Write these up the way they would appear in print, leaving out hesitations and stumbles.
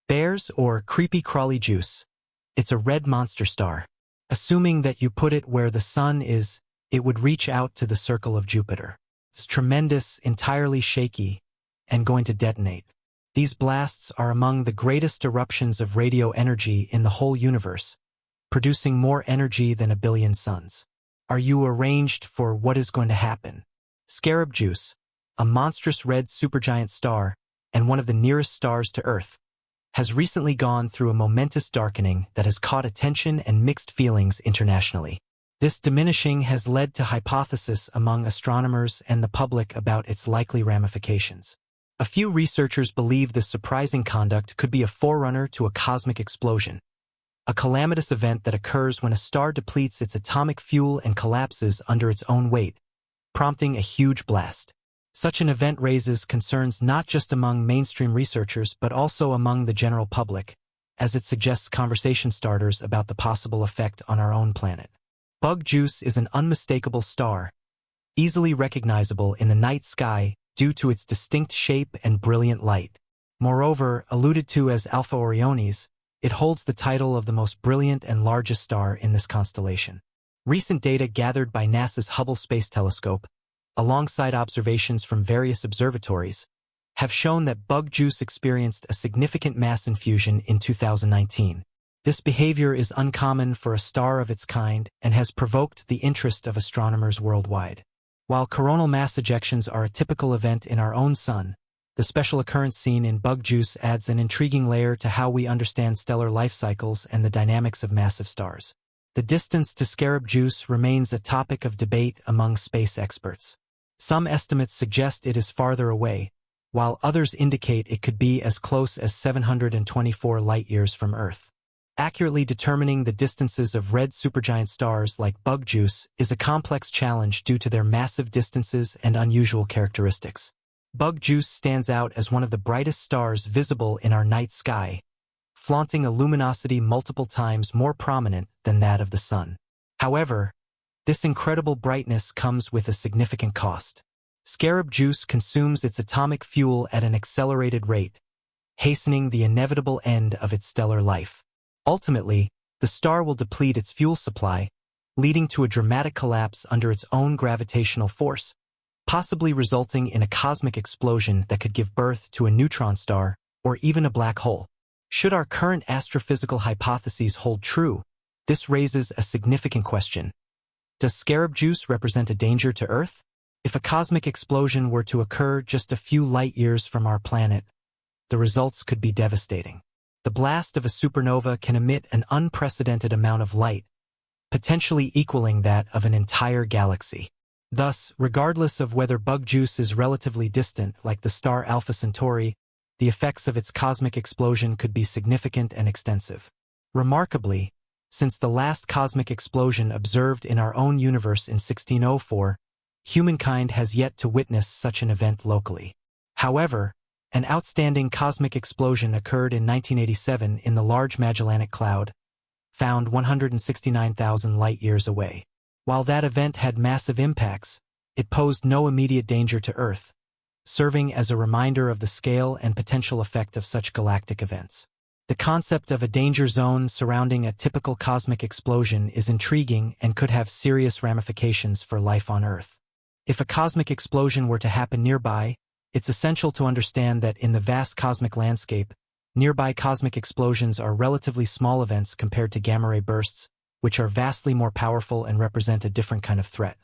Bears or creepy crawly juice. It's a red monster star. Assuming that you put it where the sun is, it would reach out to the circle of Jupiter. It's tremendous, entirely shaky, and going to detonate. These blasts are among the greatest eruptions of radio energy in the whole universe, producing more energy than a billion suns. Are you arranged for what is going to happen? Scarab Juice, a monstrous red supergiant star and one of the nearest stars to Earth, has recently gone through a momentous darkening that has caught attention and mixed feelings internationally. This diminishing has led to hypotheses among astronomers and the public about its likely ramifications. A few researchers believe this surprising conduct could be a forerunner to a cosmic explosion, a calamitous event that occurs when a star depletes its atomic fuel and collapses under its own weight, prompting a huge blast. Such an event raises concerns not just among mainstream researchers but also among the general public, as it suggests conversation starters about the possible effect on our own planet. Bug Juice is an unmistakable star, easily recognizable in the night sky due to its distinct shape and brilliant light. Moreover, alluded to as Alpha Orionis, it holds the title of the most brilliant and largest star in this constellation. Recent data gathered by NASA's Hubble Space Telescope, alongside observations from various observatories, have shown that Bug Juice experienced a significant mass infusion in 2019. This behavior is uncommon for a star of its kind and has provoked the interest of astronomers worldwide. While coronal mass ejections are a typical event in our own sun, the special occurrence seen in Bug Juice adds an intriguing layer to how we understand stellar life cycles and the dynamics of massive stars. The distance to Scarab Juice remains a topic of debate among space experts. Some estimates suggest it is farther away, while others indicate it could be as close as 724 light-years from Earth. Accurately determining the distances of red supergiant stars like Bug Juice is a complex challenge due to their massive distances and unusual characteristics. Bug Juice stands out as one of the brightest stars visible in our night sky, flaunting a luminosity multiple times more prominent than that of the sun. However, this incredible brightness comes with a significant cost. Scarab Juice consumes its atomic fuel at an accelerated rate, hastening the inevitable end of its stellar life. Ultimately, the star will deplete its fuel supply, leading to a dramatic collapse under its own gravitational force, possibly resulting in a cosmic explosion that could give birth to a neutron star or even a black hole. Should our current astrophysical hypotheses hold true, this raises a significant question. Does Scarab Juice represent a danger to Earth? If a cosmic explosion were to occur just a few light-years from our planet, the results could be devastating. The blast of a supernova can emit an unprecedented amount of light, potentially equaling that of an entire galaxy. Thus, regardless of whether Bug Juice is relatively distant, like the star Alpha Centauri, the effects of its cosmic explosion could be significant and extensive. Remarkably, since the last cosmic explosion observed in our own universe in 1604, humankind has yet to witness such an event locally. However, an outstanding cosmic explosion occurred in 1987 in the Large Magellanic Cloud, found 169,000 light-years away. While that event had massive impacts, it posed no immediate danger to Earth, serving as a reminder of the scale and potential effect of such galactic events. The concept of a danger zone surrounding a typical cosmic explosion is intriguing and could have serious ramifications for life on Earth. If a cosmic explosion were to happen nearby, it's essential to understand that in the vast cosmic landscape, nearby cosmic explosions are relatively small events compared to gamma-ray bursts, which are vastly more powerful and represent a different kind of threat.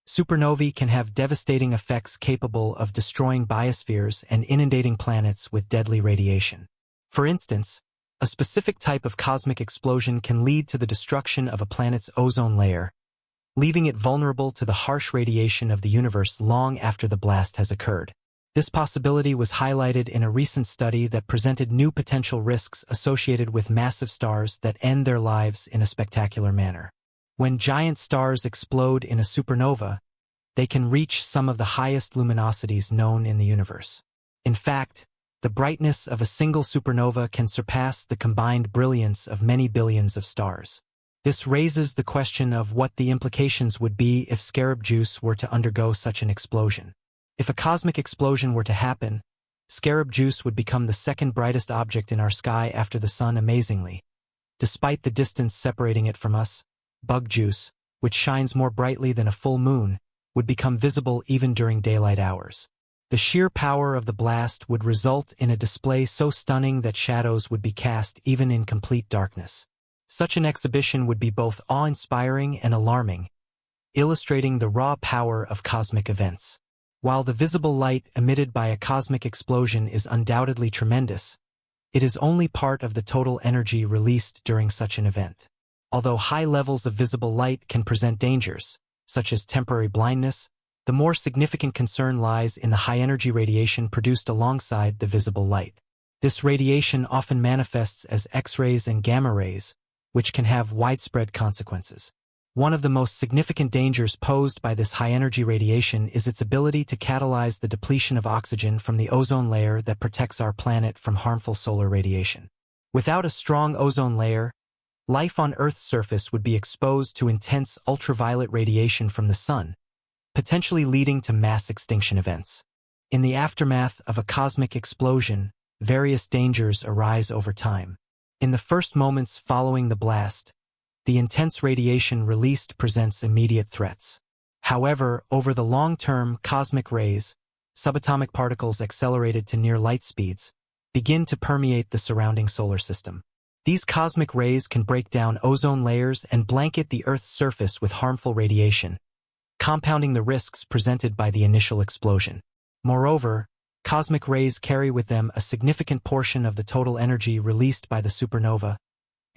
Supernovae can have devastating effects capable of destroying biospheres and inundating planets with deadly radiation. For instance, a specific type of cosmic explosion can lead to the destruction of a planet's ozone layer, leaving it vulnerable to the harsh radiation of the universe long after the blast has occurred. This possibility was highlighted in a recent study that presented new potential risks associated with massive stars that end their lives in a spectacular manner. When giant stars explode in a supernova, they can reach some of the highest luminosities known in the universe. In fact, the brightness of a single supernova can surpass the combined brilliance of many billions of stars. This raises the question of what the implications would be if Scarab Juice were to undergo such an explosion. If a cosmic explosion were to happen, scarab juice would become the second brightest object in our sky after the sun amazingly. Despite the distance separating it from us, bug juice, which shines more brightly than a full moon, would become visible even during daylight hours. The sheer power of the blast would result in a display so stunning that shadows would be cast even in complete darkness. Such an exhibition would be both awe-inspiring and alarming, illustrating the raw power of cosmic events. While the visible light emitted by a cosmic explosion is undoubtedly tremendous, it is only part of the total energy released during such an event. Although high levels of visible light can present dangers, such as temporary blindness, the more significant concern lies in the high-energy radiation produced alongside the visible light. This radiation often manifests as X-rays and gamma rays, which can have widespread consequences. One of the most significant dangers posed by this high-energy radiation is its ability to catalyze the depletion of oxygen from the ozone layer that protects our planet from harmful solar radiation. Without a strong ozone layer, life on Earth's surface would be exposed to intense ultraviolet radiation from the sun, potentially leading to mass extinction events. In the aftermath of a cosmic explosion, various dangers arise over time. In the first moments following the blast, the intense radiation released presents immediate threats. However, over the long term, cosmic rays, subatomic particles accelerated to near light speeds, begin to permeate the surrounding solar system. These cosmic rays can break down ozone layers and blanket the Earth's surface with harmful radiation, compounding the risks presented by the initial explosion. Moreover, cosmic rays carry with them a significant portion of the total energy released by the supernova,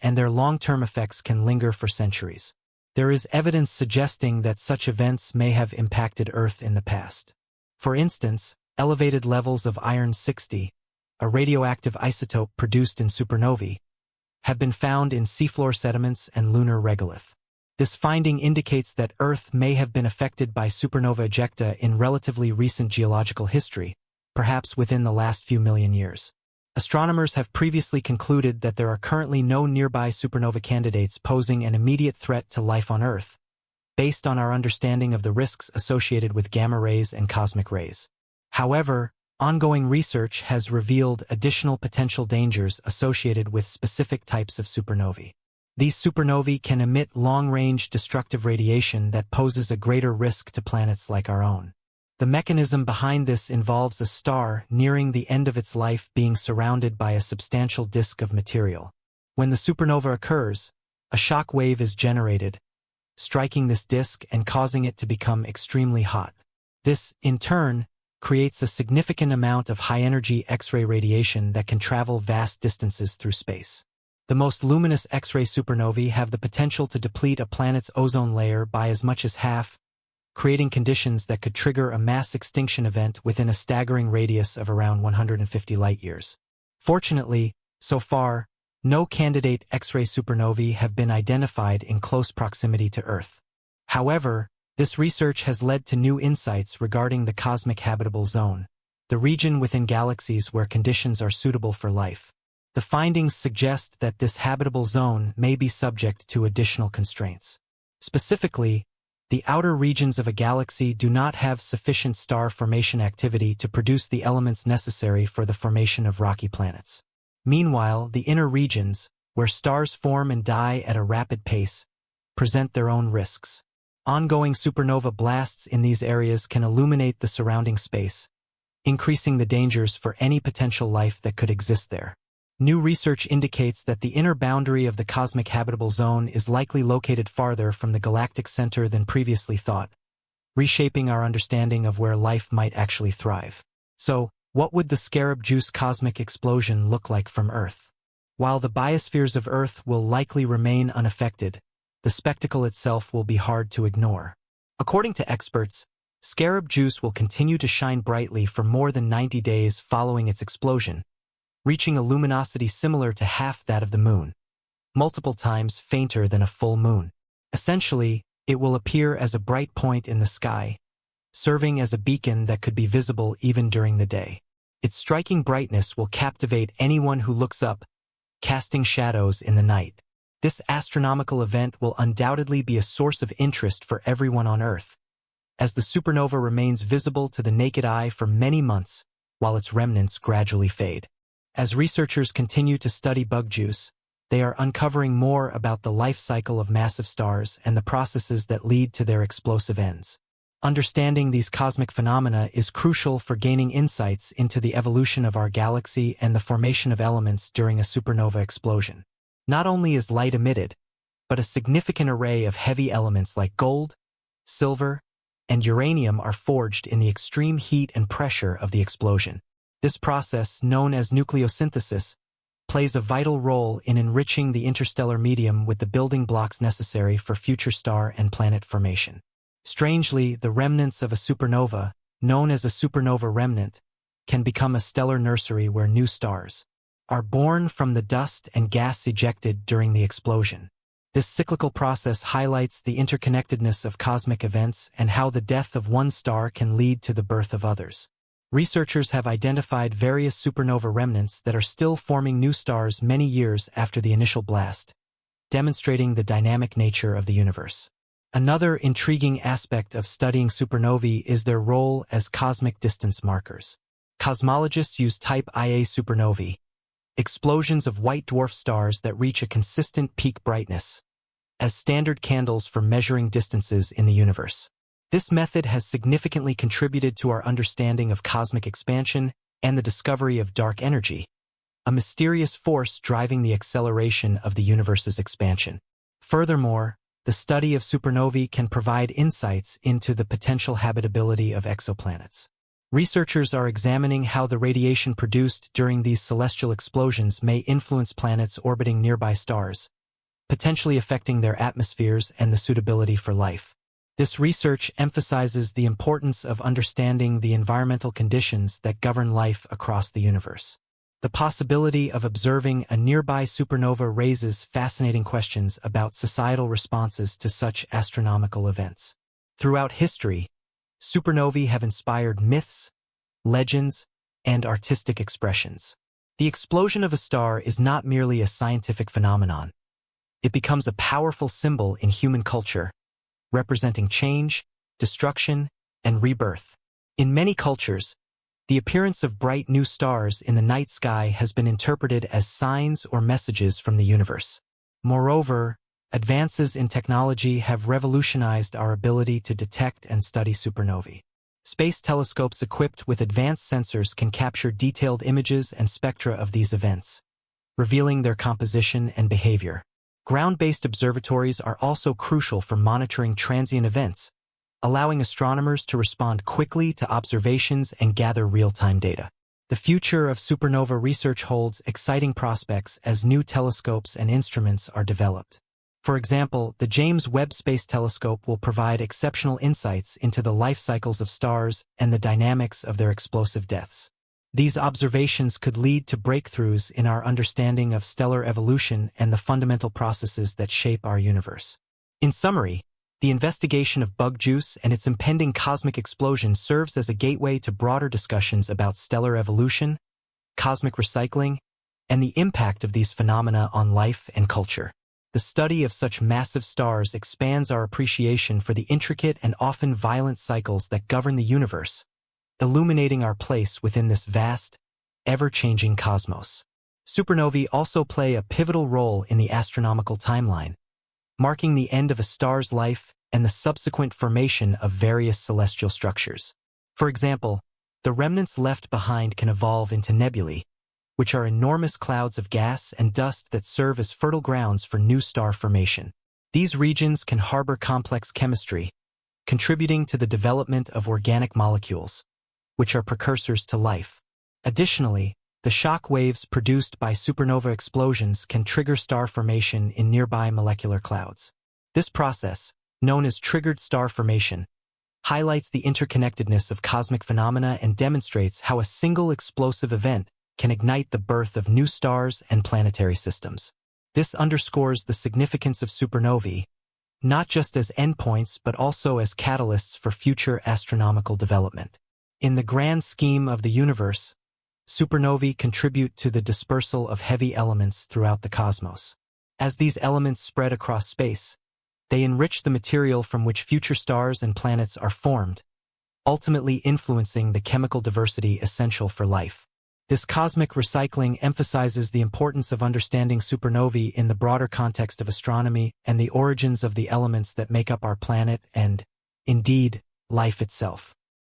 and their long-term effects can linger for centuries. There is evidence suggesting that such events may have impacted Earth in the past. For instance, elevated levels of iron-60, a radioactive isotope produced in supernovae, have been found in seafloor sediments and lunar regolith. This finding indicates that Earth may have been affected by supernova ejecta in relatively recent geological history, perhaps within the last few million years. Astronomers have previously concluded that there are currently no nearby supernova candidates posing an immediate threat to life on Earth, based on our understanding of the risks associated with gamma rays and cosmic rays. However, ongoing research has revealed additional potential dangers associated with specific types of supernovae. These supernovae can emit long-range destructive radiation that poses a greater risk to planets like our own. The mechanism behind this involves a star nearing the end of its life being surrounded by a substantial disk of material. When the supernova occurs, a shock wave is generated, striking this disk and causing it to become extremely hot. This, in turn, creates a significant amount of high-energy X-ray radiation that can travel vast distances through space. The most luminous X-ray supernovae have the potential to deplete a planet's ozone layer by as much as half, creating conditions that could trigger a mass extinction event within a staggering radius of around 150 light-years. Fortunately, so far, no candidate X-ray supernovae have been identified in close proximity to Earth. However, this research has led to new insights regarding the cosmic habitable zone, the region within galaxies where conditions are suitable for life. The findings suggest that this habitable zone may be subject to additional constraints. Specifically, the outer regions of a galaxy do not have sufficient star formation activity to produce the elements necessary for the formation of rocky planets. Meanwhile, the inner regions, where stars form and die at a rapid pace, present their own risks. Ongoing supernova blasts in these areas can illuminate the surrounding space, increasing the dangers for any potential life that could exist there. New research indicates that the inner boundary of the cosmic habitable zone is likely located farther from the galactic center than previously thought, reshaping our understanding of where life might actually thrive. So, what would the scarab juice cosmic explosion look like from Earth? While the biospheres of Earth will likely remain unaffected, the spectacle itself will be hard to ignore. According to experts, scarab juice will continue to shine brightly for more than 90 days following its explosion, reaching a luminosity similar to half that of the moon, multiple times fainter than a full moon. Essentially, it will appear as a bright point in the sky, serving as a beacon that could be visible even during the day. Its striking brightness will captivate anyone who looks up, casting shadows in the night. This astronomical event will undoubtedly be a source of interest for everyone on Earth, as the supernova remains visible to the naked eye for many months, while its remnants gradually fade. As researchers continue to study Betelgeuse, they are uncovering more about the life cycle of massive stars and the processes that lead to their explosive ends. Understanding these cosmic phenomena is crucial for gaining insights into the evolution of our galaxy and the formation of elements during a supernova explosion. Not only is light emitted, but a significant array of heavy elements like gold, silver, and uranium are forged in the extreme heat and pressure of the explosion. This process, known as nucleosynthesis, plays a vital role in enriching the interstellar medium with the building blocks necessary for future star and planet formation. Strangely, the remnants of a supernova, known as a supernova remnant, can become a stellar nursery where new stars are born from the dust and gas ejected during the explosion. This cyclical process highlights the interconnectedness of cosmic events and how the death of one star can lead to the birth of others. Researchers have identified various supernova remnants that are still forming new stars many years after the initial blast, demonstrating the dynamic nature of the universe. Another intriguing aspect of studying supernovae is their role as cosmic distance markers. Cosmologists use Type Ia supernovae, explosions of white dwarf stars that reach a consistent peak brightness, as standard candles for measuring distances in the universe. This method has significantly contributed to our understanding of cosmic expansion and the discovery of dark energy, a mysterious force driving the acceleration of the universe's expansion. Furthermore, the study of supernovae can provide insights into the potential habitability of exoplanets. Researchers are examining how the radiation produced during these celestial explosions may influence planets orbiting nearby stars, potentially affecting their atmospheres and the suitability for life. This research emphasizes the importance of understanding the environmental conditions that govern life across the universe. The possibility of observing a nearby supernova raises fascinating questions about societal responses to such astronomical events. Throughout history, supernovae have inspired myths, legends, and artistic expressions. The explosion of a star is not merely a scientific phenomenon. It becomes a powerful symbol in human culture, representing change, destruction, and rebirth. In many cultures, the appearance of bright new stars in the night sky has been interpreted as signs or messages from the universe. Moreover, advances in technology have revolutionized our ability to detect and study supernovae. Space telescopes equipped with advanced sensors can capture detailed images and spectra of these events, revealing their composition and behavior. Ground-based observatories are also crucial for monitoring transient events, allowing astronomers to respond quickly to observations and gather real-time data. The future of supernova research holds exciting prospects as new telescopes and instruments are developed. For example, the James Webb Space Telescope will provide exceptional insights into the life cycles of stars and the dynamics of their explosive deaths. These observations could lead to breakthroughs in our understanding of stellar evolution and the fundamental processes that shape our universe. In summary, the investigation of Betelgeuse and its impending cosmic explosion serves as a gateway to broader discussions about stellar evolution, cosmic recycling, and the impact of these phenomena on life and culture. The study of such massive stars expands our appreciation for the intricate and often violent cycles that govern the universe, illuminating our place within this vast, ever-changing cosmos. Supernovae also play a pivotal role in the astronomical timeline, marking the end of a star's life and the subsequent formation of various celestial structures. For example, the remnants left behind can evolve into nebulae, which are enormous clouds of gas and dust that serve as fertile grounds for new star formation. These regions can harbor complex chemistry, contributing to the development of organic molecules, which are precursors to life. Additionally, the shock waves produced by supernova explosions can trigger star formation in nearby molecular clouds. This process, known as triggered star formation, highlights the interconnectedness of cosmic phenomena and demonstrates how a single explosive event can ignite the birth of new stars and planetary systems. This underscores the significance of supernovae, not just as endpoints but also as catalysts for future astronomical development. In the grand scheme of the universe, supernovae contribute to the dispersal of heavy elements throughout the cosmos. As these elements spread across space, they enrich the material from which future stars and planets are formed, ultimately influencing the chemical diversity essential for life. This cosmic recycling emphasizes the importance of understanding supernovae in the broader context of astronomy and the origins of the elements that make up our planet and, indeed, life itself.